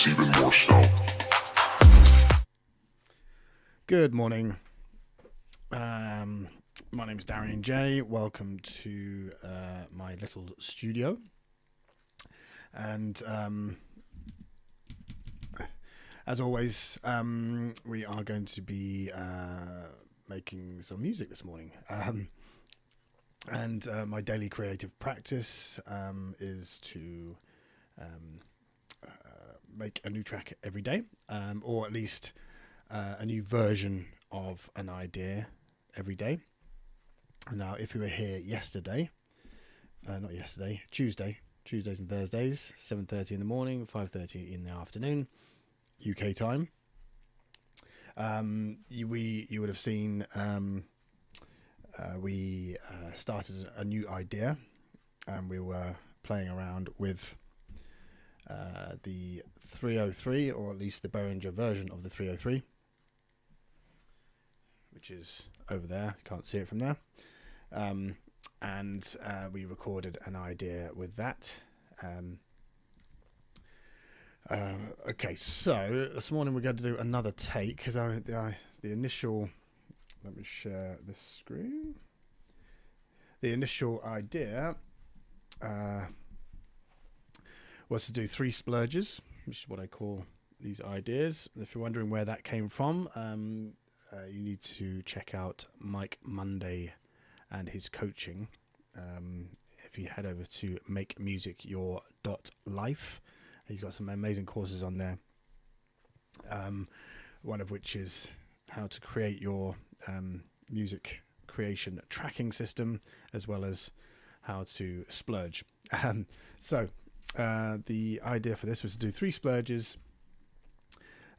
makes even more snow. Good morning. My name's Darian J. Welcome to my little studio. And as always, we are going to be making some music this morning. And my daily creative practice is to make a new track every day, or at least a new version of an idea every day. Now, if you were here yesterday, Tuesdays and Thursdays, 7:30 in the morning, 5:30 in the afternoon, UK time, you would have seen we started a new idea, and we were playing around with the 303, or at least the Behringer version of the 303, which is over there. You can't see it from there. And we recorded an idea with that. Okay, so this morning we're going to do another take, because the initial... Let me share this screen. The initial idea was to do 3 splurges, which is what I call these ideas. If you're wondering where that came from, you need to check out Mike Monday and his coaching. If you head over to makemusicyour.life, he's got some amazing courses on there. One of which is how to create your music creation tracking system, as well as how to splurge. So the idea for this was to do 3 splurges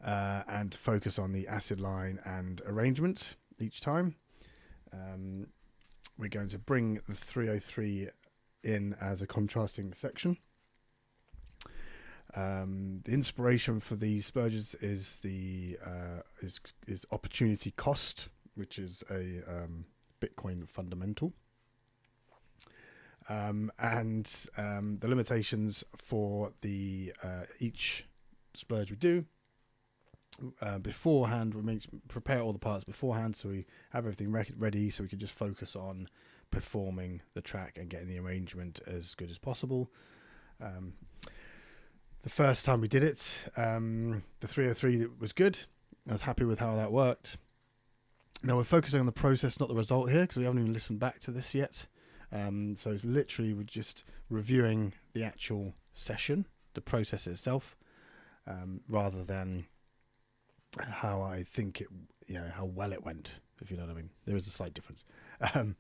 and to focus on the acid line and arrangement each time. We're going to bring the 303 in as a contrasting section. The inspiration for the splurges is the is opportunity cost, which is a Bitcoin fundamental, and the limitations for the each splurge we do. Beforehand, we prepare all the parts beforehand, so we have everything ready, so we can just focus on performing the track and getting the arrangement as good as possible. The first time we did it, the 303 was good. I was happy with how that worked. Now we're focusing on the process, not the result here, because we haven't even listened back to this yet. So it's literally, we're just reviewing the actual session, the process itself, rather than how I think it, how well it went, if you know what I mean. There is a slight difference. And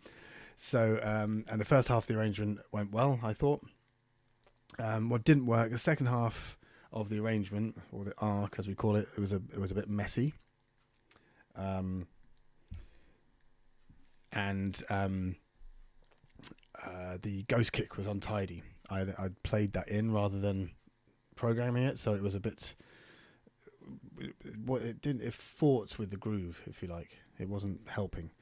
the first half of the arrangement went well, I thought. What didn't work, the second half of the arrangement, or the arc as we call it, it was a bit messy. The ghost kick was untidy. I'd played that in rather than programming it, so it was a bit... It fought with the groove, if you like. It wasn't helping.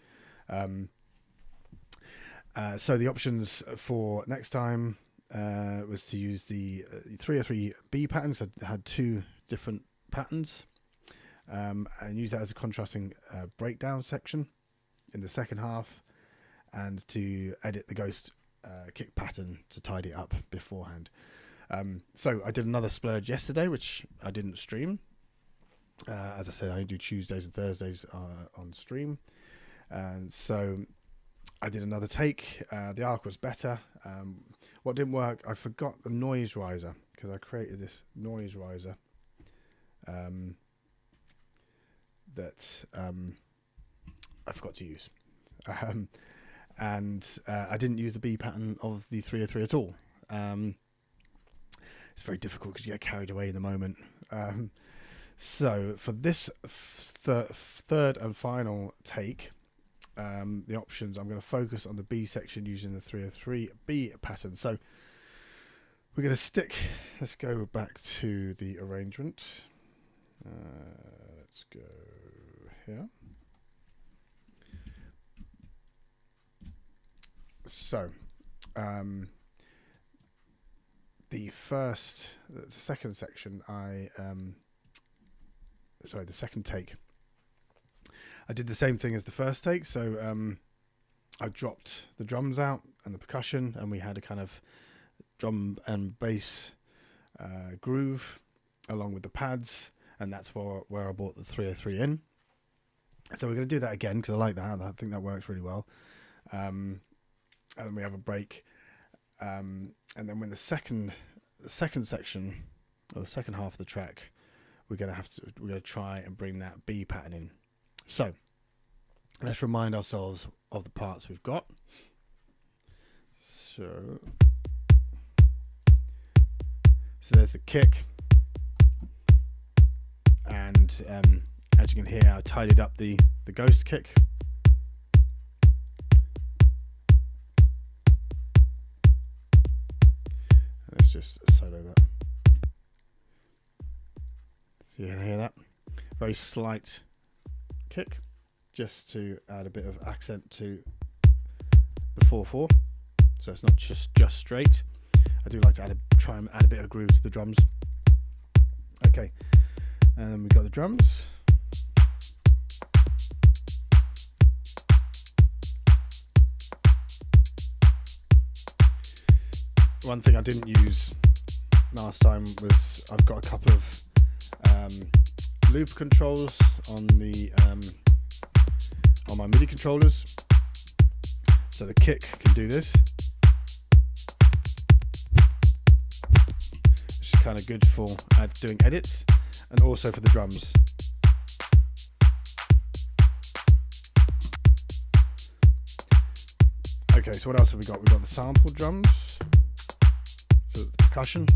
So the options for next time was to use the 303B pattern, because I had 2 different patterns, and use that as a contrasting breakdown section in the second half, and to edit the ghost kick pattern to tidy it up beforehand. So I did another splurge yesterday, which I didn't stream. As I said, I only do Tuesdays and Thursdays on stream, and so I did another take. The arc was better. What didn't work, I forgot the noise riser, because I created this noise riser that I forgot to use, and I didn't use the B pattern of the 303 at all. It's very difficult because you get carried away in the moment. So for this third and final take, the options, I'm going to focus on the B section using the 303B pattern. So we're going to let's go back to the arrangement. Let's go here. So the second section, the second take, I did the same thing as the first take. So I dropped the drums out and the percussion, and we had a kind of drum and bass groove along with the pads, and that's where I brought the 303 in. So we're going to do that again because I like that. I think that works really well. And then we have a break, and then when the second section or the second half of the track, we're going to try and bring that B pattern in. So let's remind ourselves of the parts we've got. So there's the kick, and as you can hear, I tidied up the ghost kick. Let's just solo that. So you can hear that. Very slight kick, just to add a bit of accent to the 4/4. So it's not just straight. I do like to try and add a bit of groove to the drums. Okay, and then we've got the drums. One thing I didn't use last time was I've got a couple of loop controls on the on my MIDI controllers. So the kick can do this, which is kind of good for doing edits, and also for the drums. Okay, so what else have we got? We've got the sample drums. So the percussion.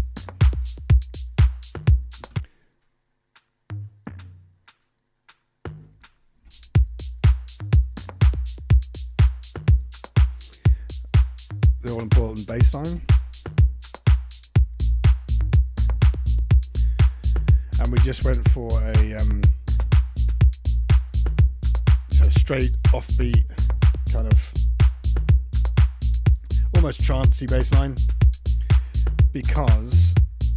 The all important bass line. And we just went for a straight offbeat kind of almost trancey bass line. Because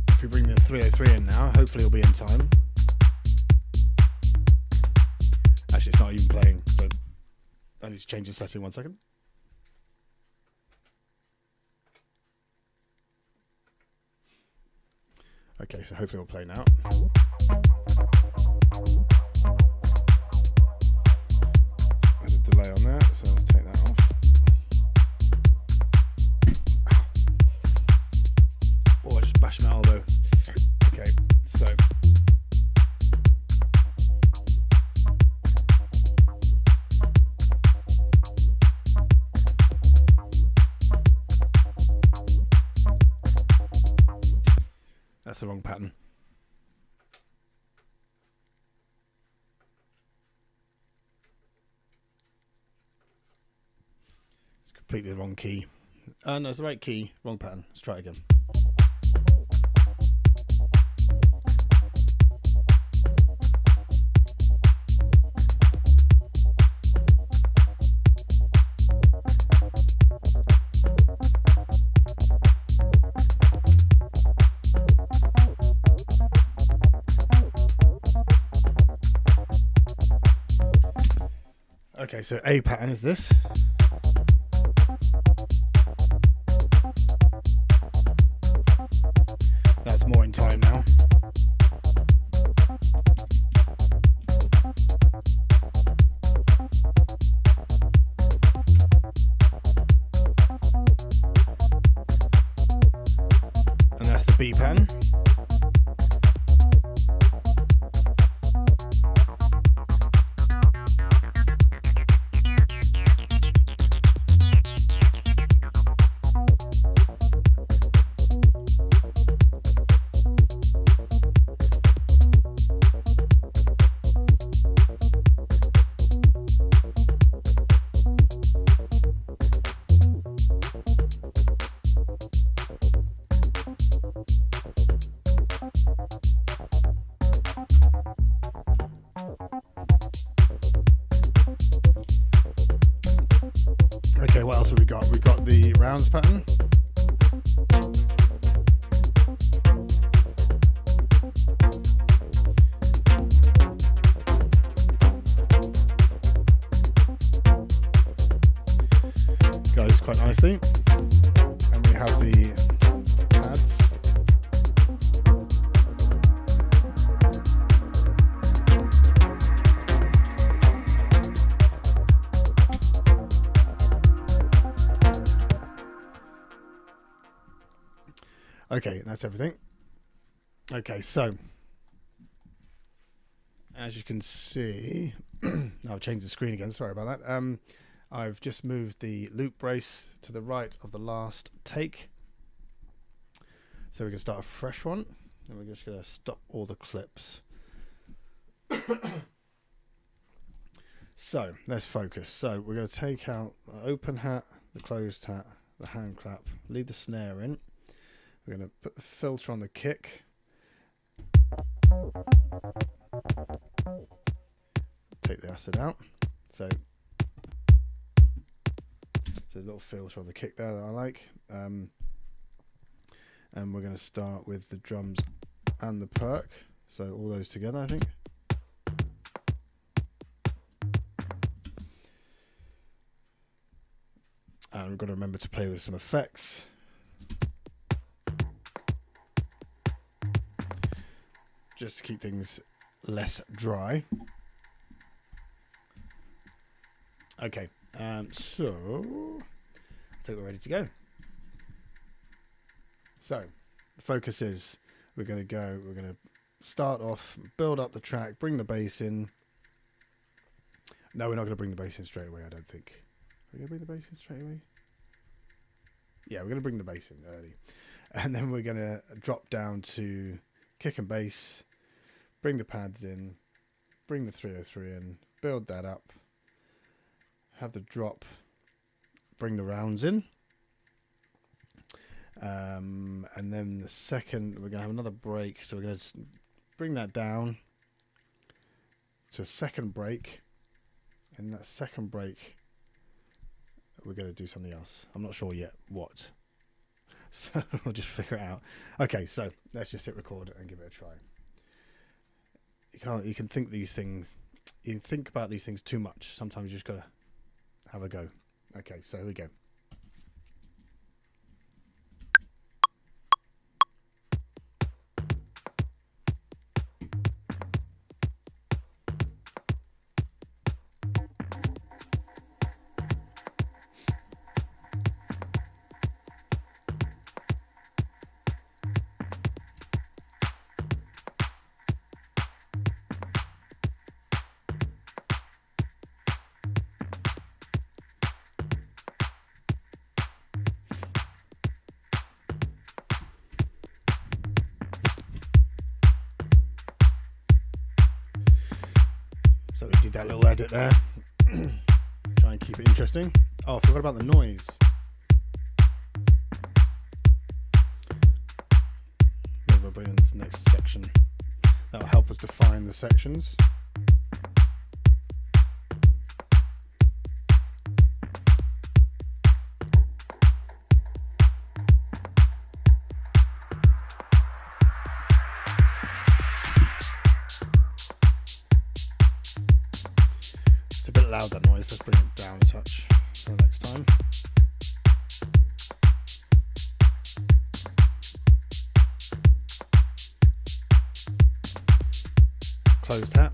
if we bring the 303 in now, hopefully it'll be in time. Actually, it's not even playing, so I need to change the setting 1 second. Okay, so hopefully it'll play now. There's a delay on that, so let's take that off. Oh, I just bashed my elbow. Okay, so that's the wrong pattern. It's completely the wrong key. No, it's the right key, wrong pattern. Let's try it again. Okay, so A pattern is this. That's more in time now. And that's the B pattern. Okay, what else have we got? We've got the rounds pattern. focus quite nicely. And we have the pads. Okay, that's everything. Okay, so as you can see, I've changed the screen again. Sorry about that. I've just moved the loop brace to the right of the last take, so we can start a fresh one. And we're just going to stop all the clips. So let's focus. So we're going to take out the open hat, the closed hat, the hand clap, leave the snare in. We're going to put the filter on the kick. Take the acid out. So there's a little filter on the kick there that I like. And we're going to start with the drums and the perk. So all those together, I think. And we've got to remember to play with some effects. Just to keep things less dry. Okay, so I think we're ready to go. So the focus is we're going to start off, build up the track, bring the bass in. No, we're not going to bring the bass in straight away, I don't think. Are we going to bring the bass in straight away? Yeah, we're going to bring the bass in early. And then we're going to drop down to kick and bass. Bring the pads in, bring the 303 in, build that up, have the drop, bring the rounds in, and then the second, we're going to have another break, so we're going to bring that down to a second break. In that second break, we're going to do something else. I'm not sure yet what, so we'll just figure it out. Okay, so let's just hit record and give it a try. You can think these things, you can think about these things too much. Sometimes you just gotta have a go. Okay, so here we go. So we did that little edit there. Try and keep it interesting. Oh, I forgot about the noise. Maybe we'll bring in this next section. That'll help us define the sections. A bit loud, that noise. Let's bring it down a touch for next time. Closed hat.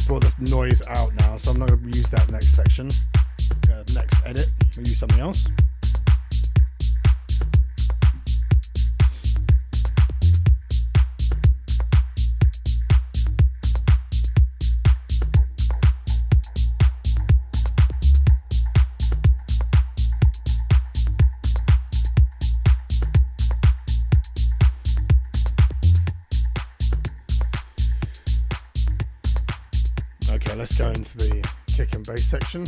Brought this noise out now, so I'm not going to use that next section. Next edit, we'll use something else. Okay, let's go into the kick and bass section.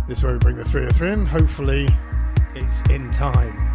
This is where we bring the 303 in. Hopefully it's in time.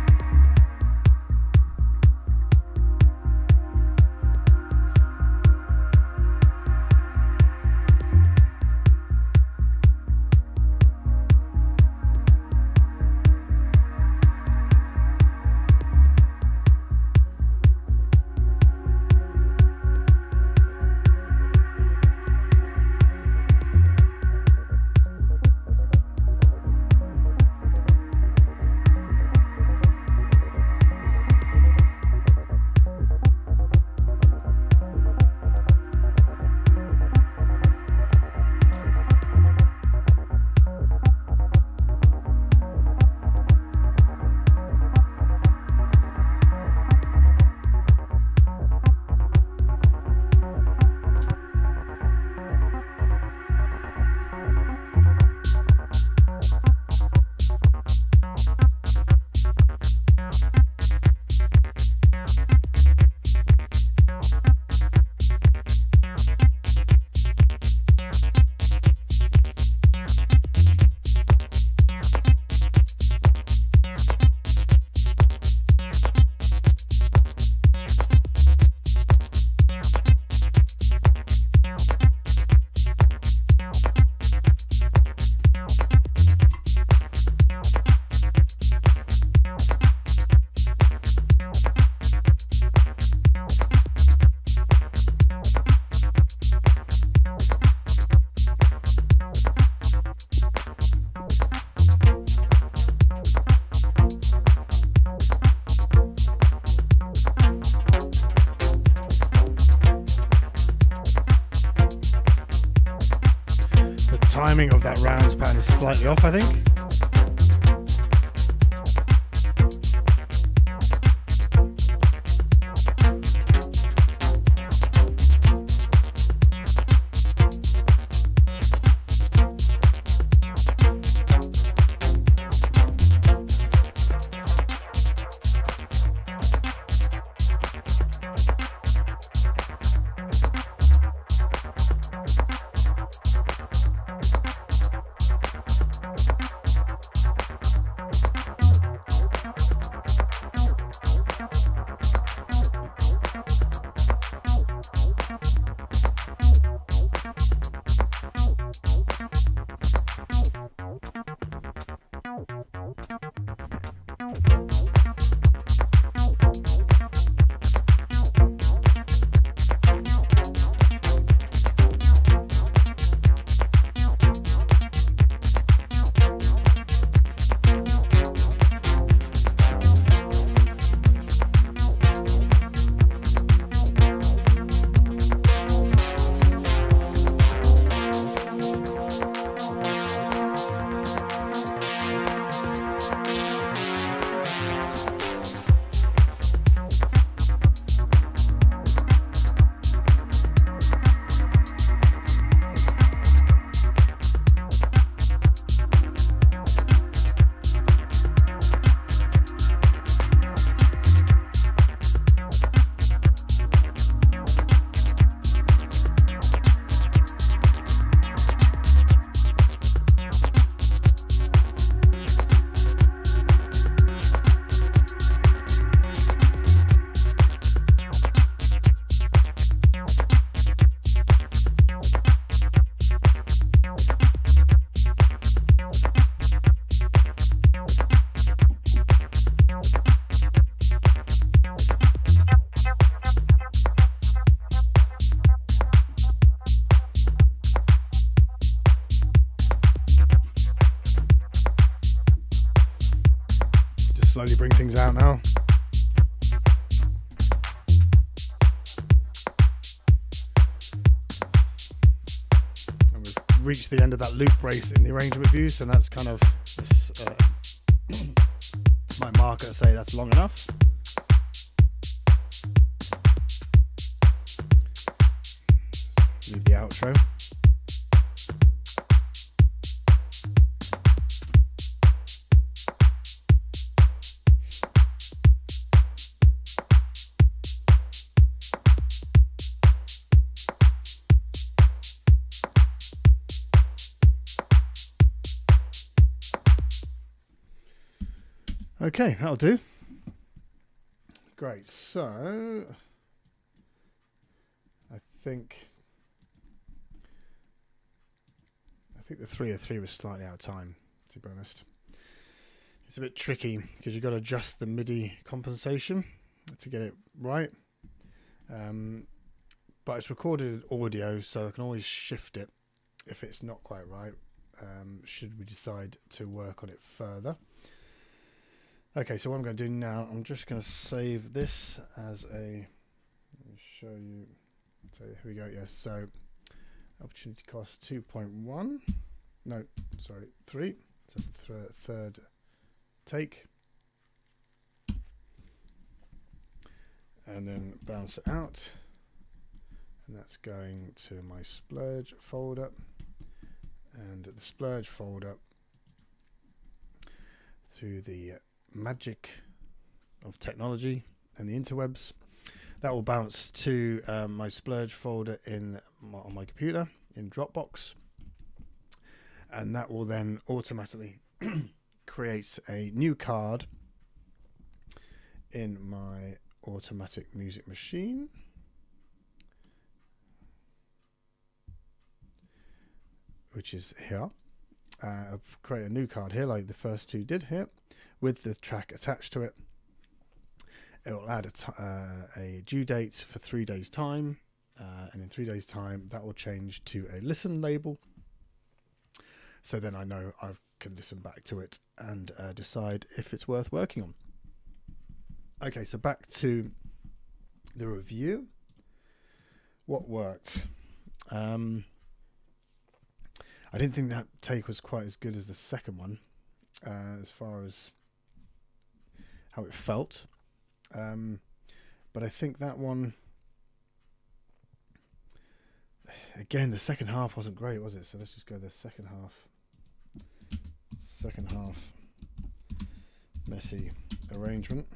Timing of that rounds pattern is slightly off, I think. Slowly bring things out now. And we've reached the end of that loop brace in the arrangement view, so that's kind of this, my marker to say that's long enough. Leave the outro. Okay, that'll do. Great. So I think the 303 was slightly out of time, to be honest. It's a bit tricky because you've got to adjust the MIDI compensation to get it right. But it's recorded audio, so I can always shift it if it's not quite right, should we decide to work on it further. Okay, so what I'm going to do now, I'm just going to save this as a, let me show you, so here we go, yes, so opportunity cost 2.1, no, sorry, 3, so that's the third take, and then bounce it out, and that's going to my splurge folder, and the splurge folder through the magic of technology and the interwebs, that will bounce to my splurge folder on my computer in Dropbox, and that will then automatically create a new card in my automatic music machine, which is here. I'll create a new card here like the first two did here with the track attached to it. It will add a due date for 3 days time, and in 3 days time that will change to a listen label, so then I know I can listen back to it and decide if it's worth working on. Okay, so back to the review. What worked? I didn't think that take was quite as good as the second one, as far as how it felt. But I think that one, again, the second half wasn't great, was it? So let's just go the second half. Second half, messy arrangement.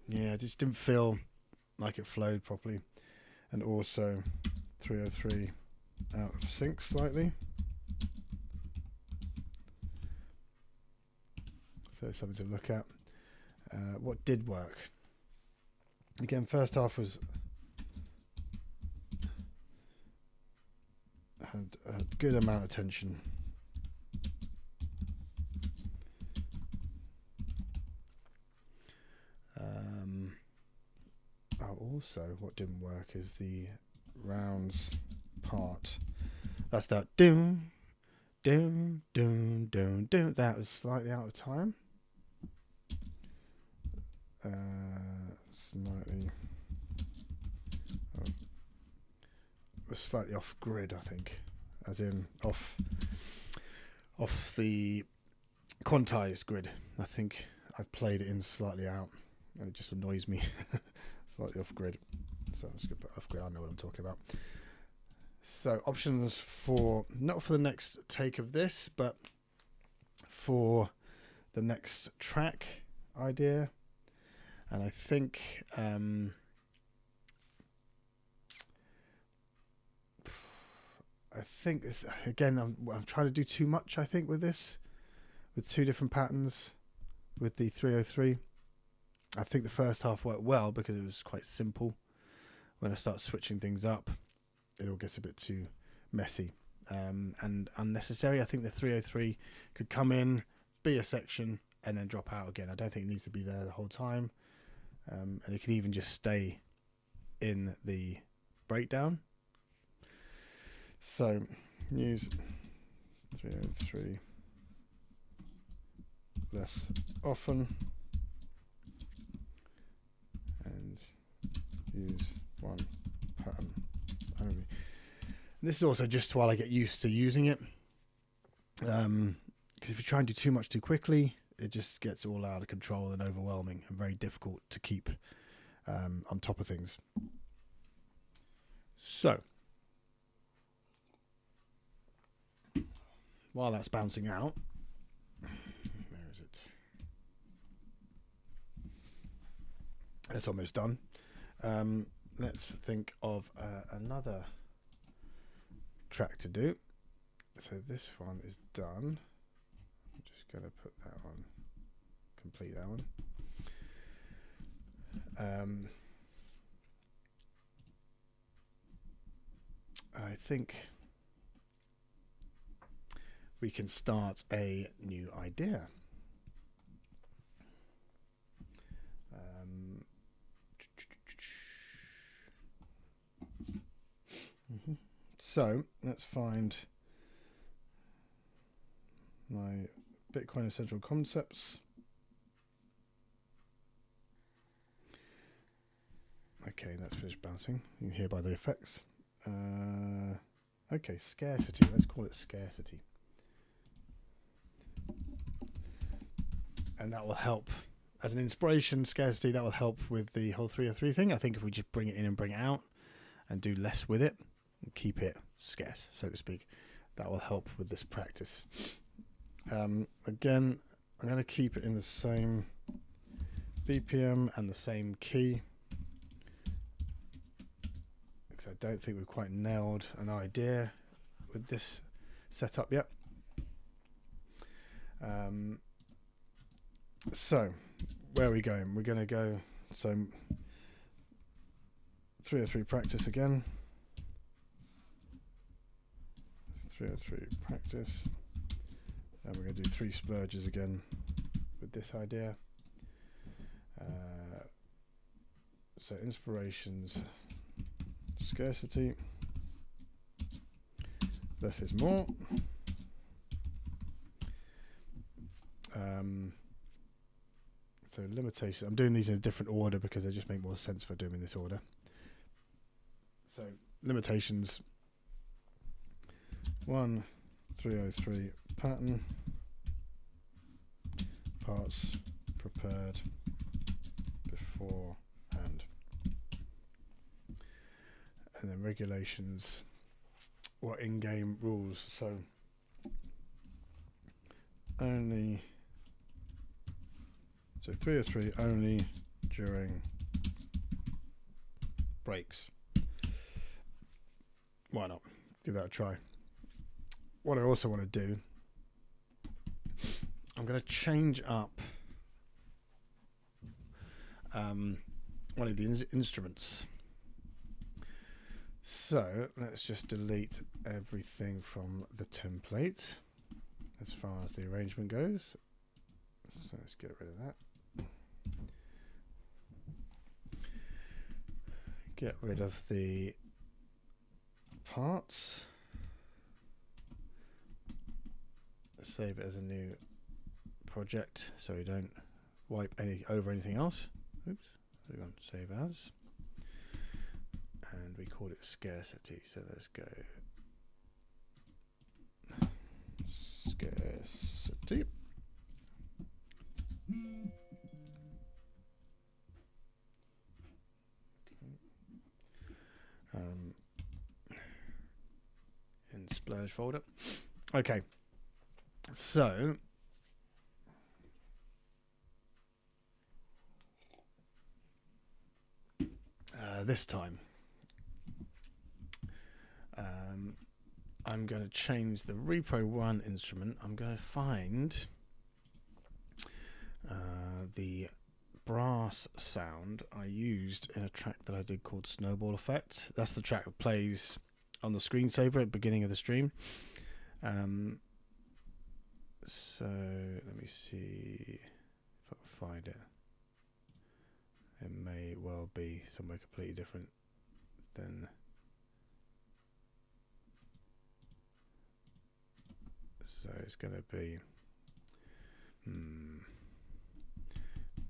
It just didn't feel like it flowed properly. And also 303 out of sync slightly. So something to look at. What did work? Again, first half was had a good amount of tension. Also, what didn't work is the rounds part. That's that doom, doom, doom, doom, doom. That was slightly out of time. Slightly off grid, I think, as in off the quantized grid. I think I've played it in slightly out, and it just annoys me. Slightly off grid. So I'm just gonna put off grid. I know what I'm talking about. So options for, not for the next take of this, but for the next track idea. And I think this, again, I'm trying to do too much, I think, with this, with two different patterns with the 303. I think the first half worked well because it was quite simple. When I start switching things up, it all gets a bit too messy and unnecessary. I think the 303 could come in, be a section, and then drop out again. I don't think it needs to be there the whole time. And it could even just stay in the breakdown. So use 303 less often and use one pattern only. And this is also just while I get used to using it, because if you try and do too much too quickly, it just gets all out of control and overwhelming and very difficult to keep on top of things. So while that's bouncing out, where is it? That's almost done. Let's think of another track to do. So this one is done. I'm just going to put that on, complete that one. I think we can start a new idea. So let's find my Bitcoin Essential Concepts. Okay, that's finished bouncing. You can hear by the effects. Okay, scarcity. Let's call it scarcity. And that will help. As an inspiration, scarcity, that will help with the whole 303 thing. I think if we just bring it in and bring it out and do less with it, and keep it scarce, so to speak, that will help with this practice. Again, I'm going to keep it in the same BPM and the same key, because I don't think we've quite nailed an idea with this setup yet. So where are we going? We're going to go, so 303 practice again. 303 practice. And we're going to do 3 splurges again with this idea. So inspirations, scarcity, less is more. So limitation, I'm doing these in a different order because they just make more sense for doing in this order. So limitations, 1, 303 pattern, parts prepared beforehand. And then regulations, what in-game rules, so only, so 303 only during breaks. Why not? Give that a try. What I also want to do, I'm going to change up one of the instruments. So let's just delete everything from the template as far as the arrangement goes. So let's get rid of that. Get rid of the parts. Save it as a new project so we don't wipe over anything else. Oops. So we want to save as. And we called it scarcity. So let's go scarcity. In splurge folder. Okay. So this time I'm going to change the Repro 1 instrument. I'm going to find the brass sound I used in a track that I did called Snowball Effect. That's the track that plays on the screensaver at the beginning of the stream. So let me see if I can find it. It may well be somewhere completely different than. So it's going to be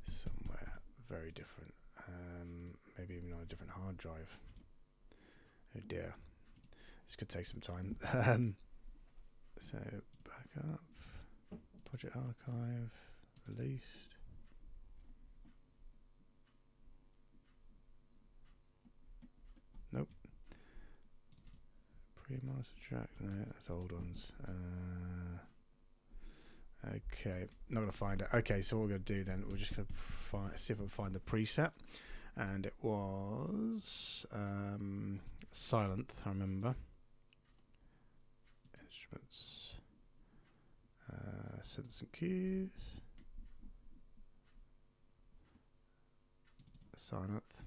somewhere very different. Maybe even on a different hard drive. Oh dear. This could take some time. So back up. Project archive. Released. Nope. Pre-master track. No, that's old ones. Okay, not gonna find it. Okay, so what we're gonna do then? We're just gonna see if we can find the preset, and it was Silent. I remember. Instruments. Synths and cues. Silence.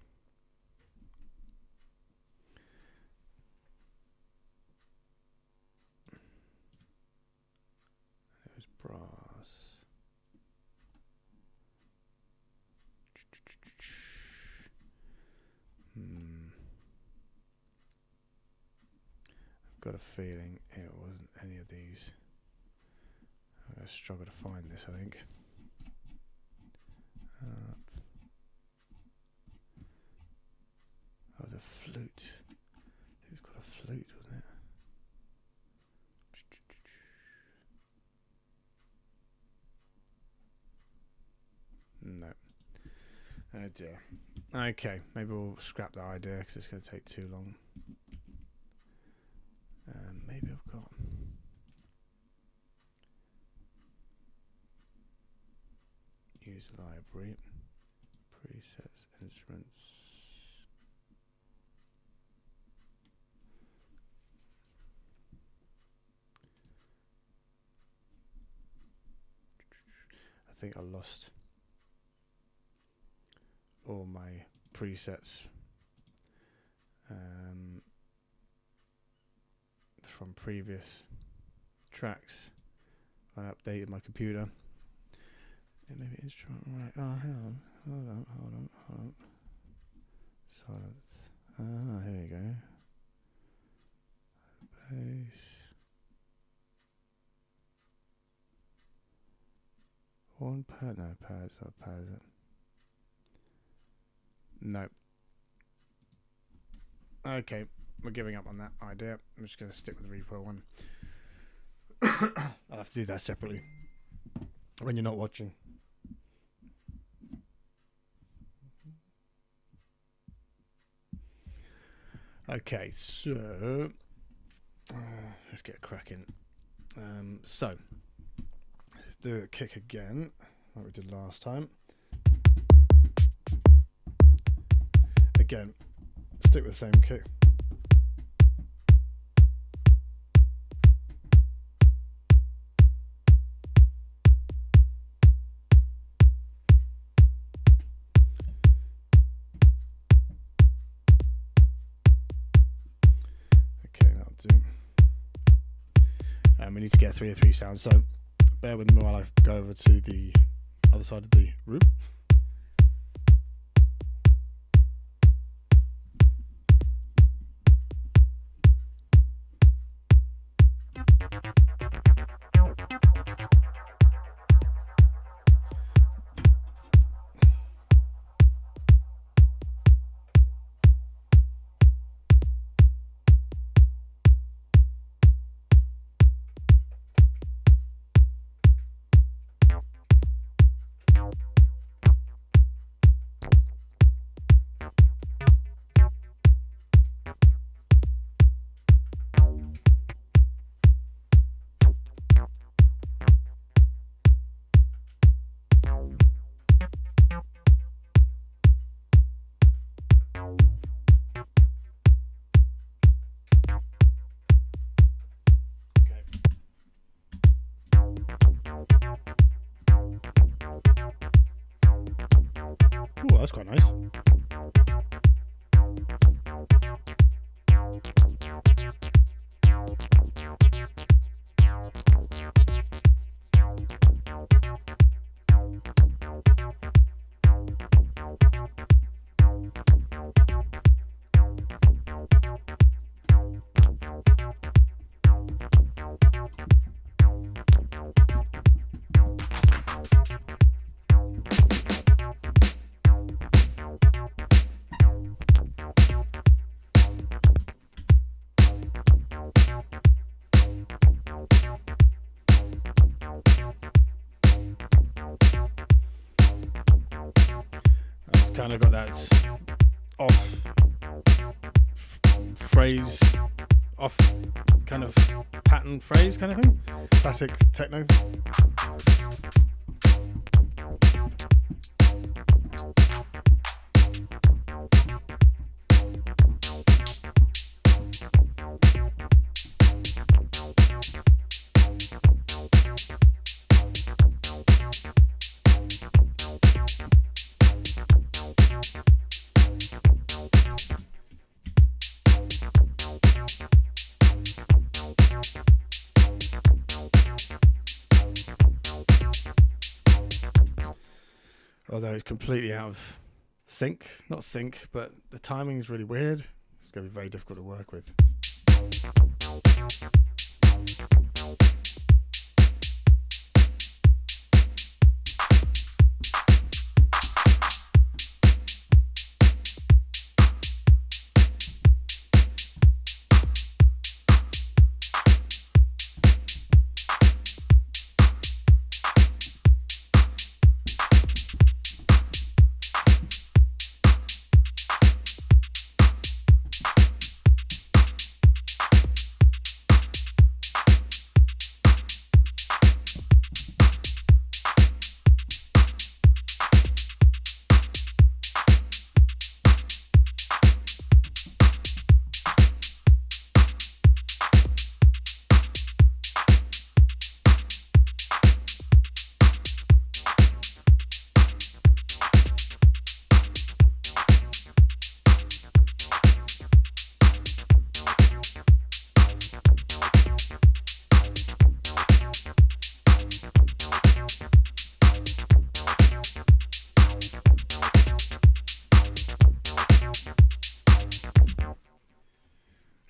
There's brass. I've got a feeling it wasn't any of these. I'm going to struggle to find this, I think. Oh, the flute. Who's got a flute, wasn't it? No. Oh dear. Okay, maybe we'll scrap that idea because it's going to take too long. Maybe I've got... Use library. Presets, instruments. I think I lost all my presets from previous tracks. I updated my computer. It may be instrument, right? Oh, hang on. Hold on. Silence. Ah, here we go. Bass. One pad. No, pad's not pad, is it? No. Okay, we're giving up on that idea. I'm just going to stick with the repo one. I'll have to do that separately when you're not watching. Okay, so let's get cracking. So let's do a kick again, like we did last time. Again, stick with the same kick. We need to get 303 sound, so bear with me while I go over to the other side of the room. Ooh, that's quite nice. Kind of got that off phrase, off kind of pattern phrase kind of thing. Classic techno. although it's completely out of sync. Not sync, but the timing is really weird. It's going to be very difficult to work with.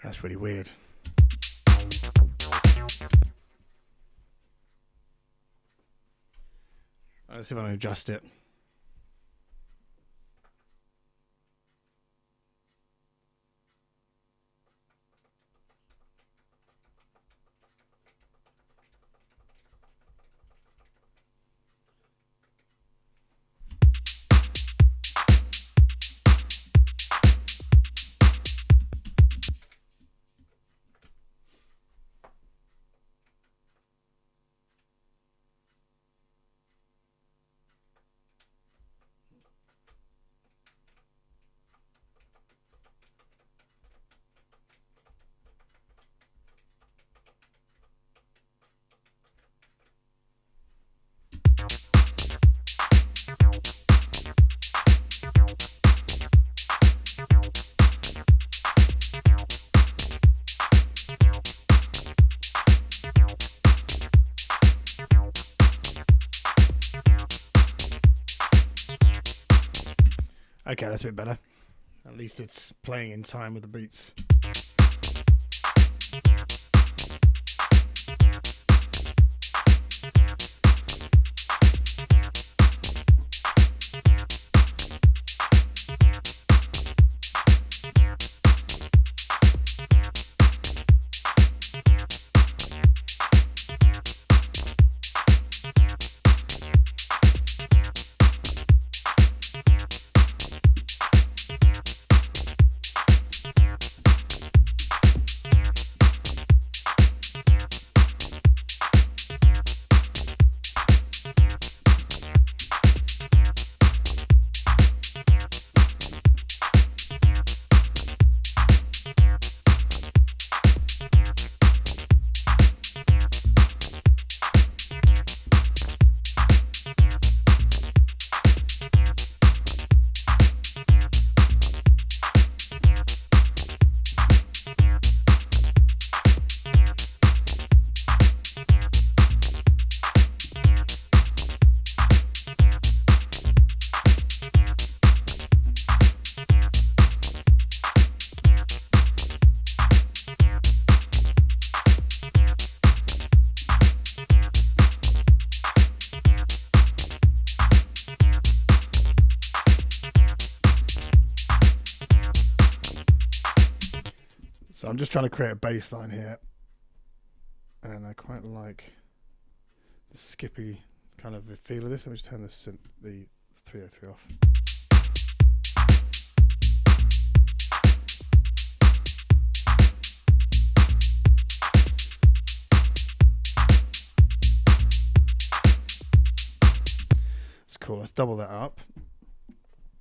That's really weird. Let's see if I can adjust it. Okay, that's a bit better. At least it's playing in time with the beats. So I'm just trying to create a bass line here, and I quite like the skippy kind of feel of this. Let me just turn the 303 off. It's cool. Let's double that up,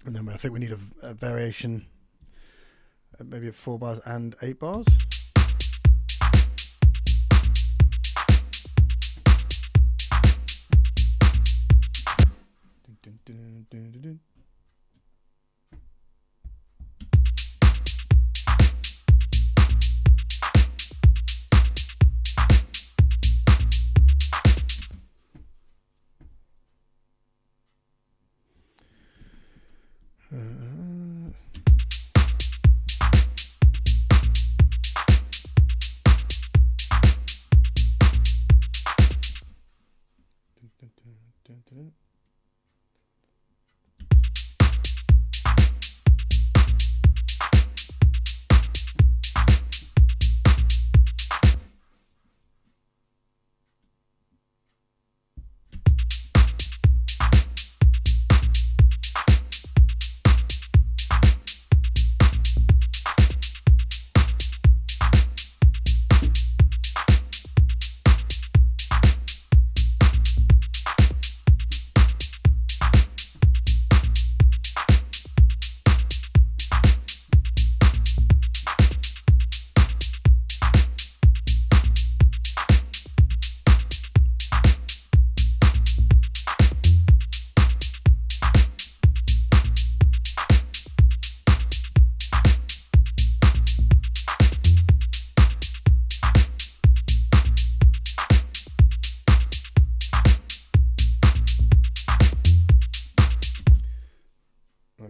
and then I think we need a variation. Maybe 4 bars and 8 bars. Dun, dun, dun, dun, dun.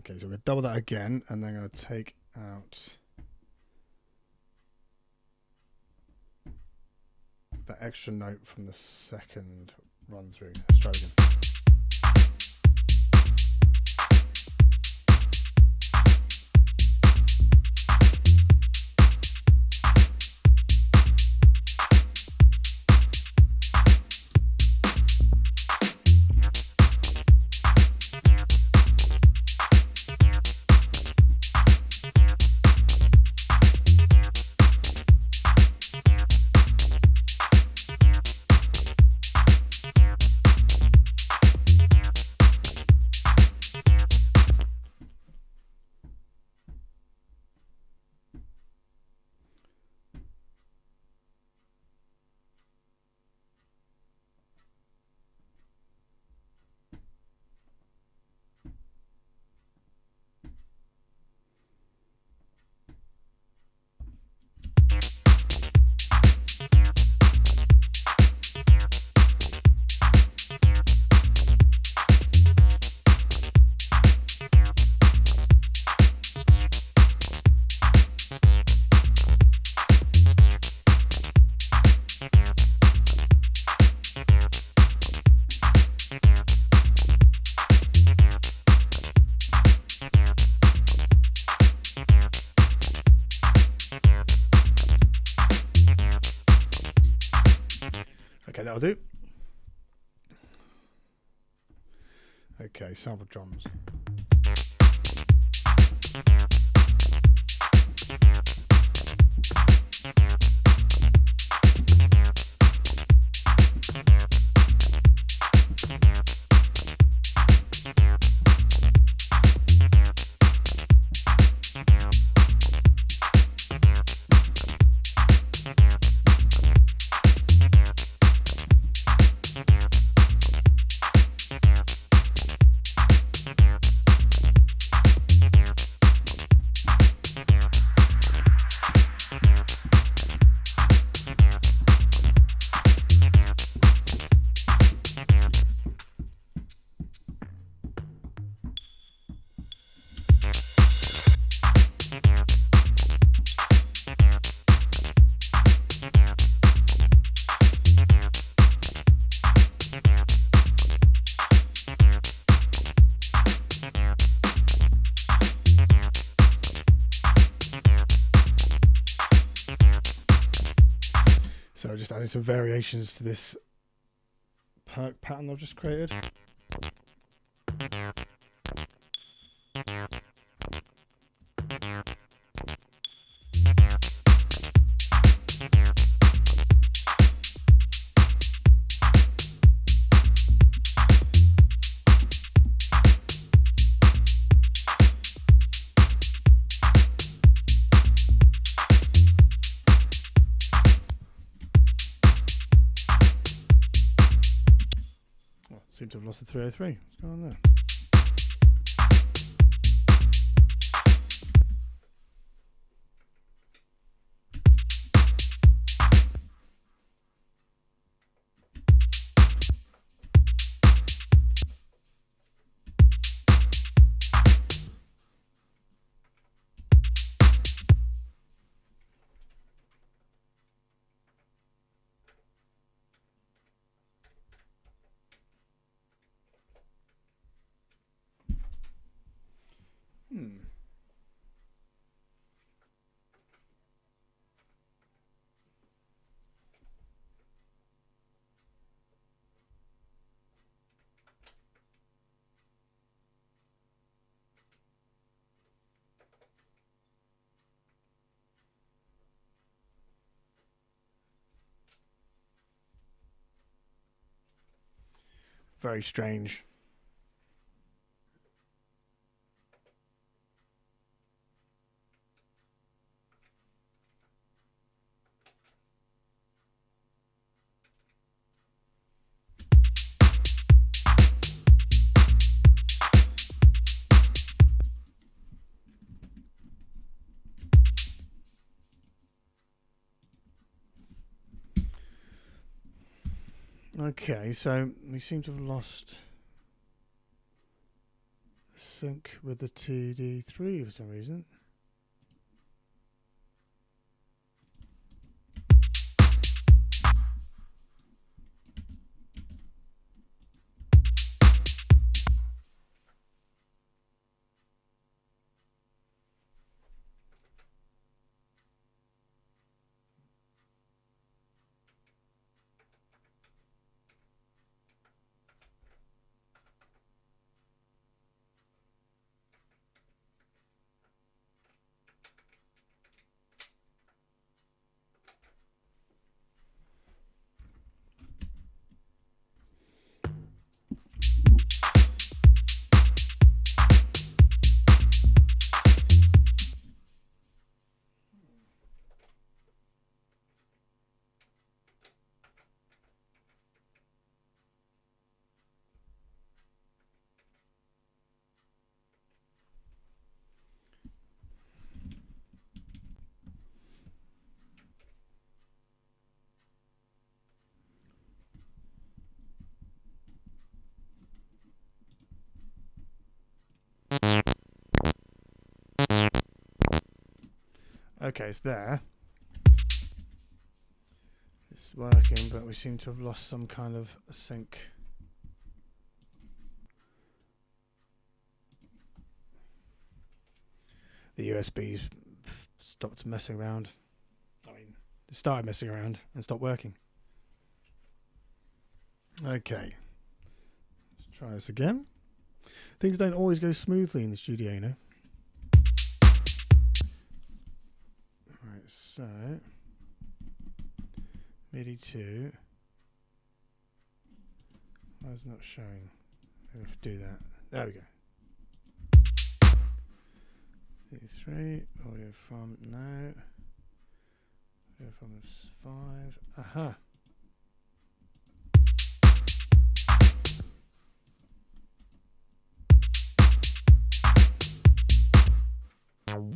Okay, so we're going to double that again, and then I'm going to take out that extra note from the second run through. Let's try it again. Okay, that'll do. Okay, sample drums. So just adding some variations to this perk pattern I've just created. Seem to have lost the 303. What's going on there? Very strange. Okay, so we seem to have lost sync with the TD3 for some reason. Okay, it's there. It's working, but we seem to have lost some kind of sync. The USB's stopped messing around. I mean, it started messing around and stopped working. Okay. Let's try this again. Things don't always go smoothly in the studio, you know. Right, so MIDI 2. Why is it not showing? Maybe if we do that. There we go. MIDI 3, audio from now. Audio from 5. Aha. Okay.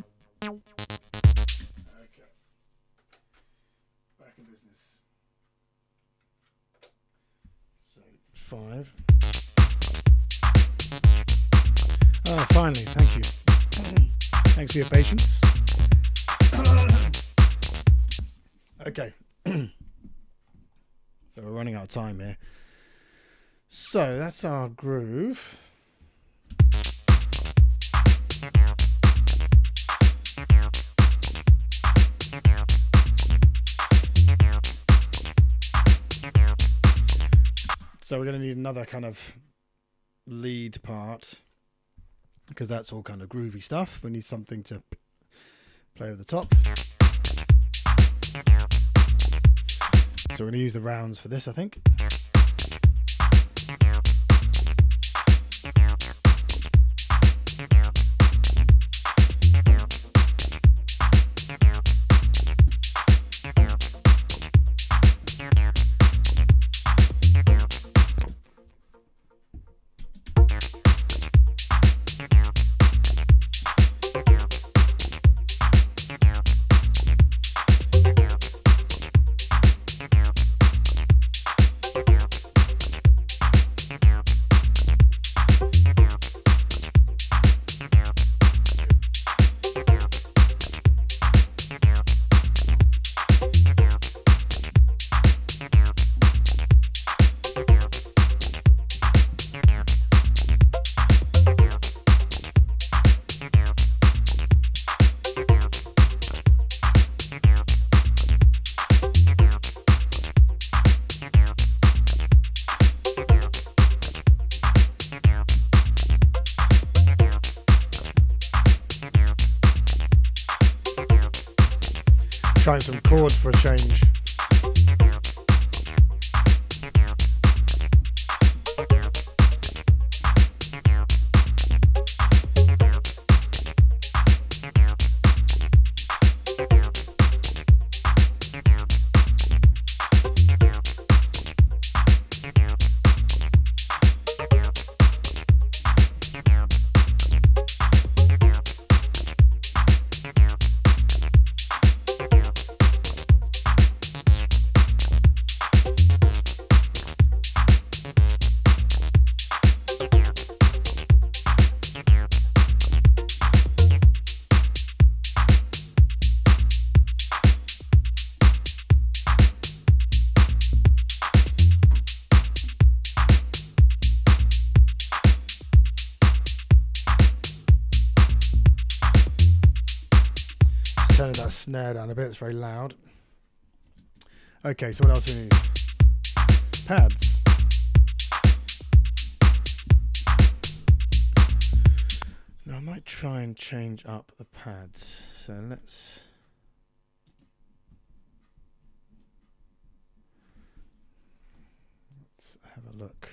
Back in business. So 5. Oh, finally, thank you. Thanks for your patience. Okay. So we're running out of time here. So that's our groove. So we're going to need another kind of lead part, because that's all kind of groovy stuff. We need something to play over the top. So we're going to use the rounds for this, I think. Trying some chords for a change. that snare down a bit, it's very loud. Okay, so what else do we need? Pads. Now I might try and change up the pads. So let's have a look.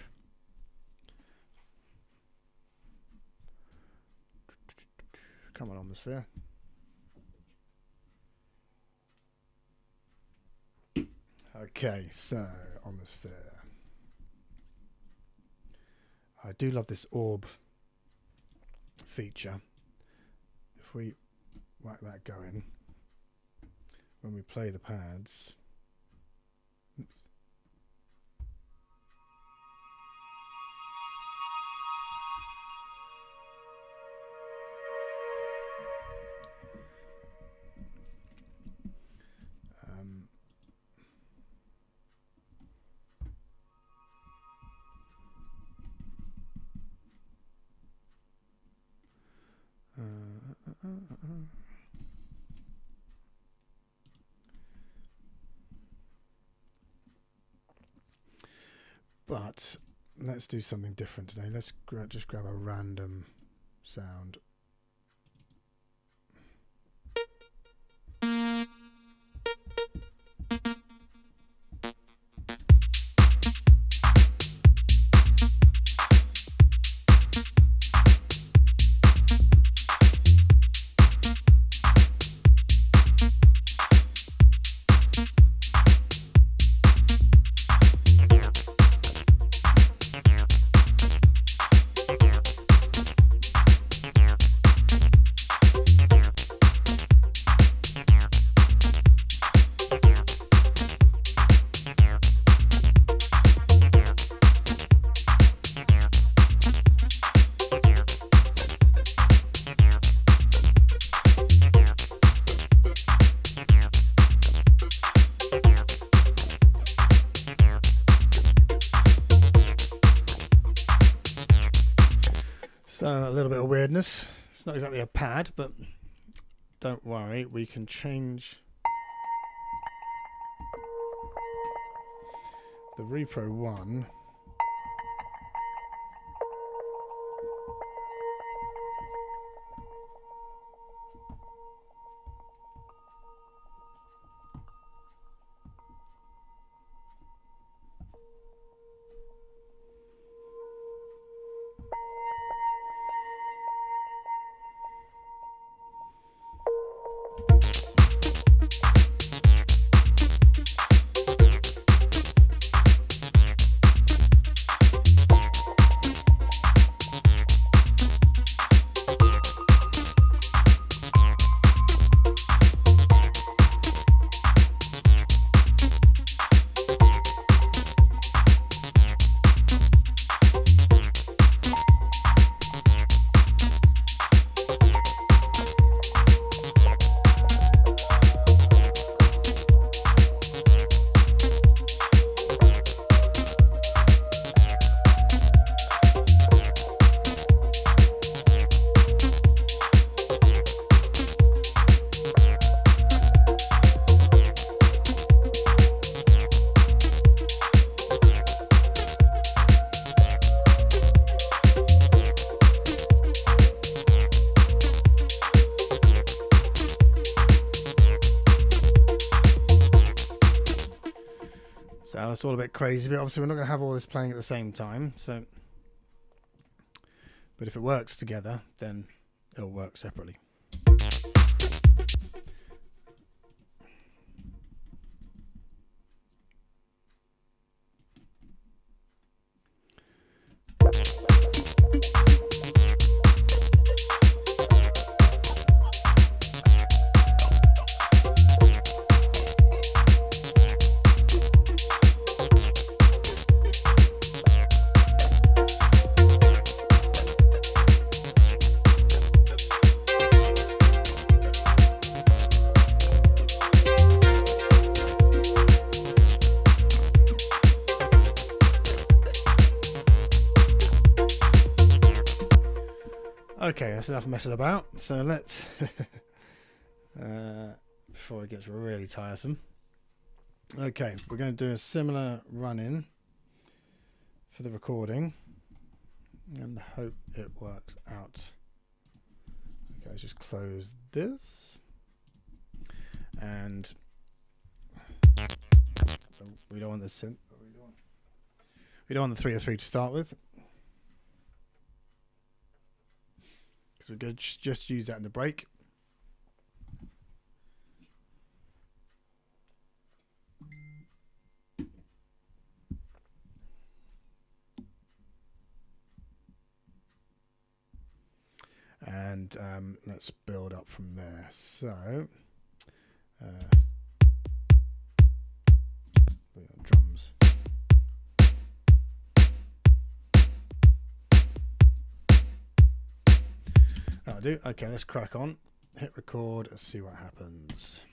Come on, Omnisphere. Okay, so Omnisphere. I do love this orb feature. If we whack that going, when we play the pads, oops. But let's do something different today. Let's just grab a random sound. So a little bit of weirdness. It's not exactly a pad, but don't worry, we can change the Repro 1. So it's all a bit crazy, but obviously we're not going to have all this playing at the same time. So, but if it works together, then it'll work separately. Okay, that's enough messing about. So let's before it gets really tiresome. Okay, we're going to do a similar run-in for the recording and hope it works out. Okay, let's just close this. And we don't want the synth. We don't want the 303 to start with, because we're going to just use that in the break. And let's build up from there. So drums. That'll do. Okay, let's crack on. Hit record and see what happens.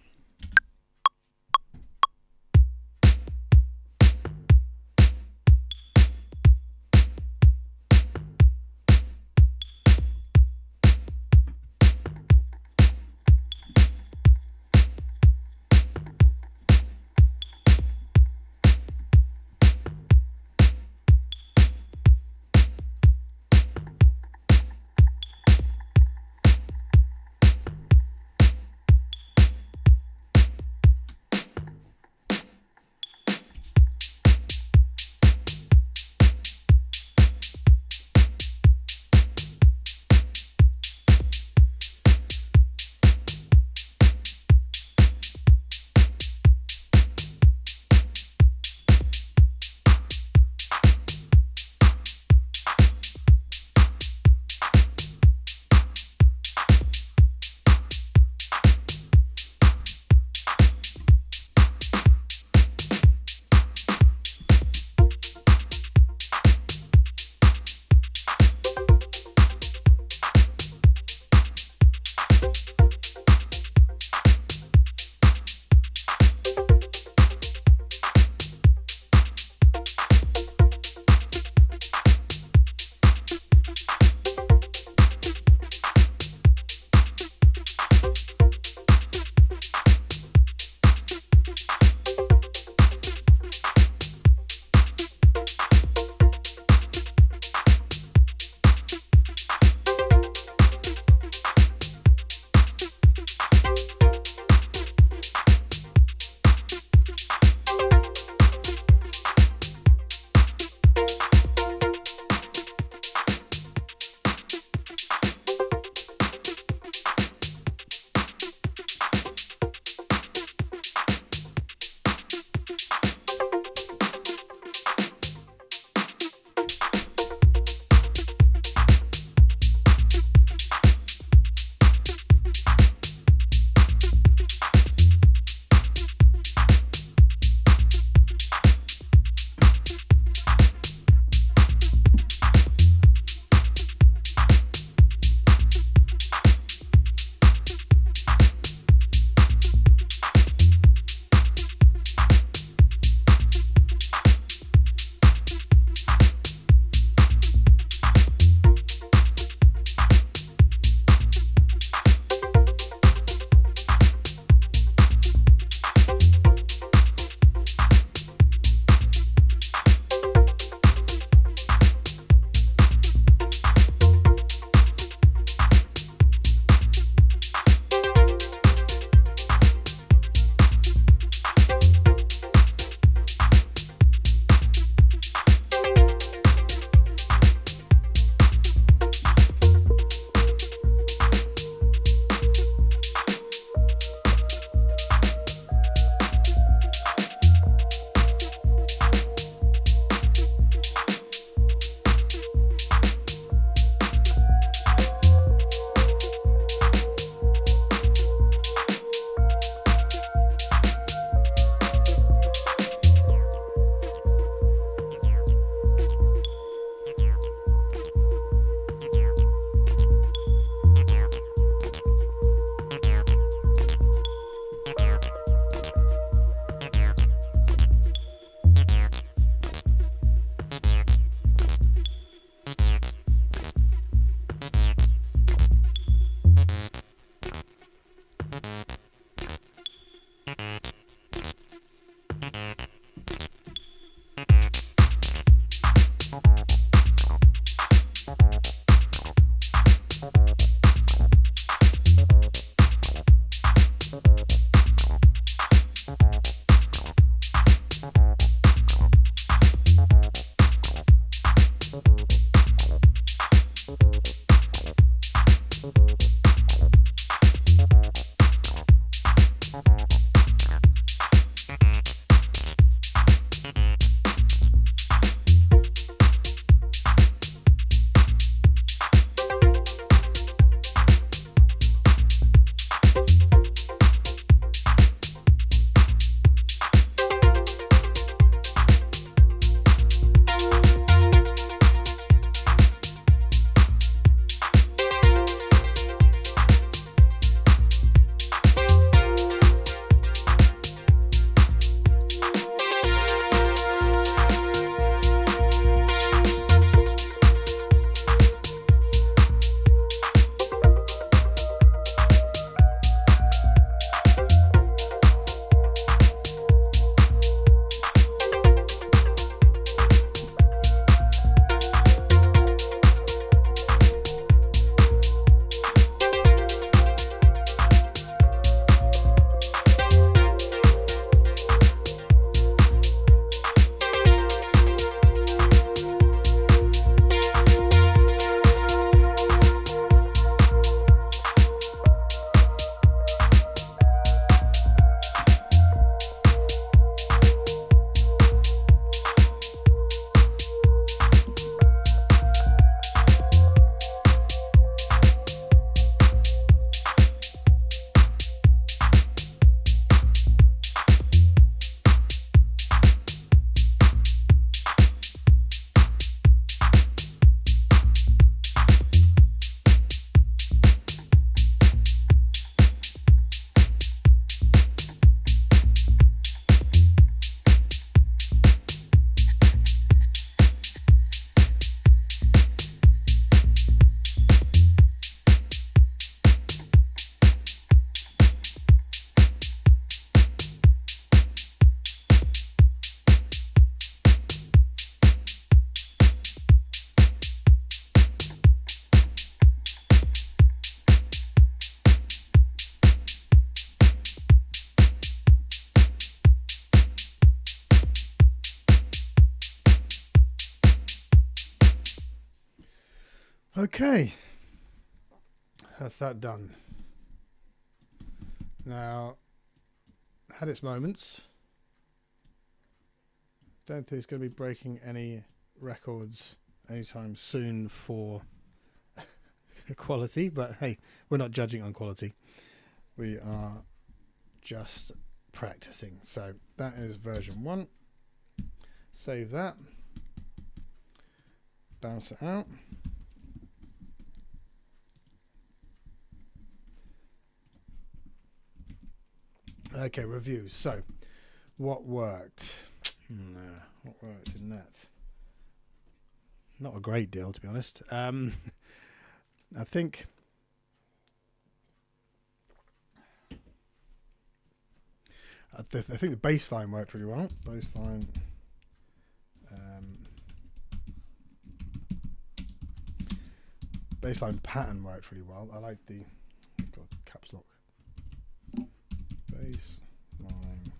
Okay, that's that done. Now, had its moments. Don't think it's going to be breaking any records anytime soon for quality, but hey, we're not judging on quality. We are just practicing. So that is version 1. Save that. Bounce it out. Okay, reviews. So, what worked? What worked in that? Not a great deal, to be honest. I think the bass line worked really well. Bassline pattern worked really well. I like the caps lock. Bassline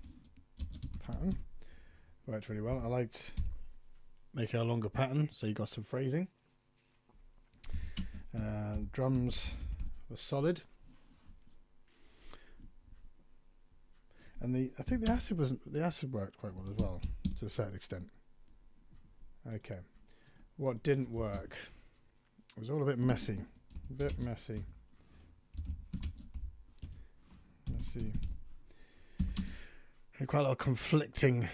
pattern worked really well. I liked making a longer pattern, so you got some phrasing. Drums were solid, and I think the acid worked quite well as well to a certain extent. Okay, what didn't work? It was all a bit messy. And quite a lot of conflicting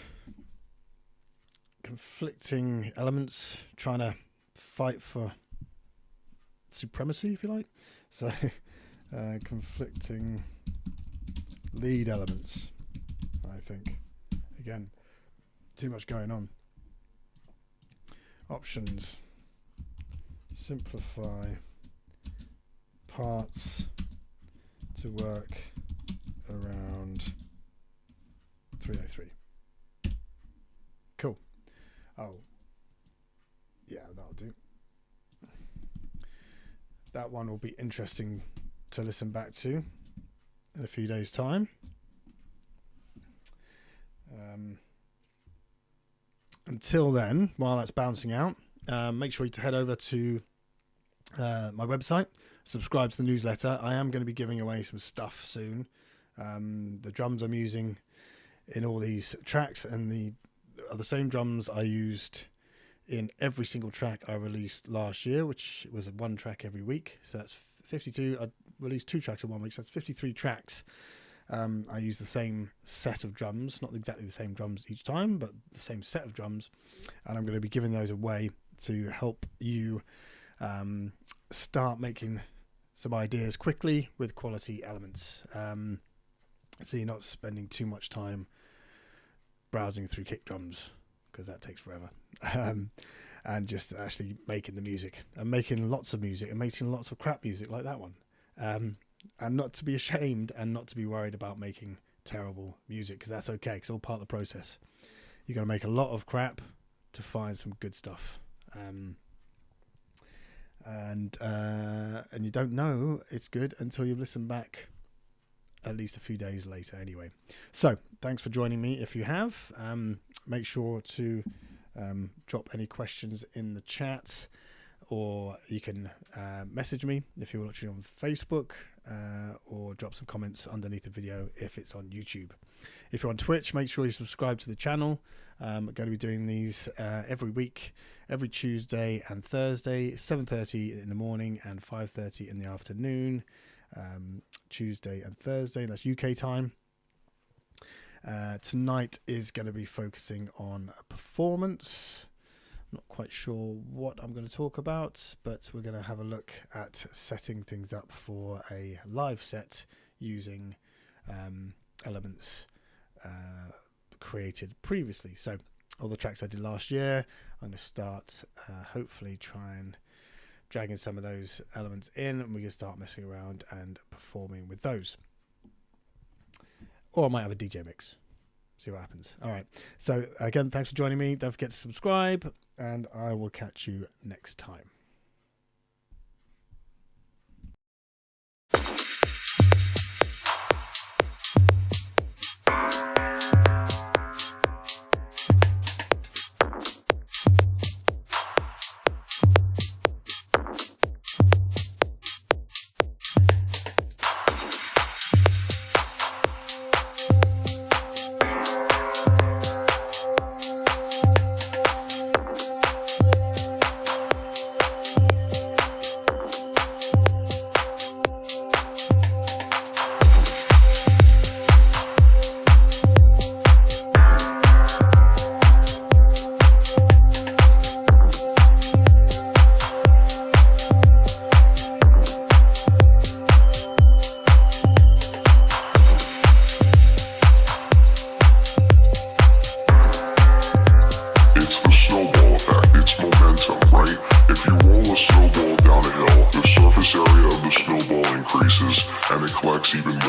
elements trying to fight for supremacy, if you like. So conflicting lead elements, I think. Again, too much going on. Options. Simplify parts to work around 303. Cool. Oh, yeah, that'll do. That one will be interesting to listen back to in a few days' time. Until then, while that's bouncing out, make sure to head over to my website, subscribe to the newsletter. I am going to be giving away some stuff soon. The drums I'm using in all these tracks and are the same drums I used in every single track I released last year, which was 1 track every week. So that's 52. I released 2 tracks in 1 week, so that's 53 tracks. I use the same set of drums, not exactly the same drums each time, but the same set of drums, and I'm going to be giving those away to help you start making some ideas quickly with quality elements, so you're not spending too much time browsing through kick drums, because that takes forever, and just actually making the music, and making lots of music, and making lots of crap music like that one, and not to be ashamed and not to be worried about making terrible music, because that's okay, it's all part of the process. You've got to make a lot of crap to find some good stuff, and you don't know it's good until you listen back at least a few days later anyway. So thanks for joining me. If you have, make sure to drop any questions in the chat, or you can message me if you're watching on Facebook, or drop some comments underneath the video if it's on YouTube. If you're on Twitch, make sure you subscribe to the channel. I'm going to be doing these every week, every Tuesday and Thursday, 7:30 in the morning and 5:30 in the afternoon. Tuesday and Thursday, that's UK time. Tonight is going to be focusing on performance. I'm not quite sure what I'm going to talk about, but we're going to have a look at setting things up for a live set using elements created previously. So all the tracks I did last year, I'm going to start hopefully try and dragging some of those elements in, and we can start messing around and performing with those. Or I might have a DJ mix. See what happens. All right. So again, thanks for joining me. Don't forget to subscribe, and I will catch you next time. even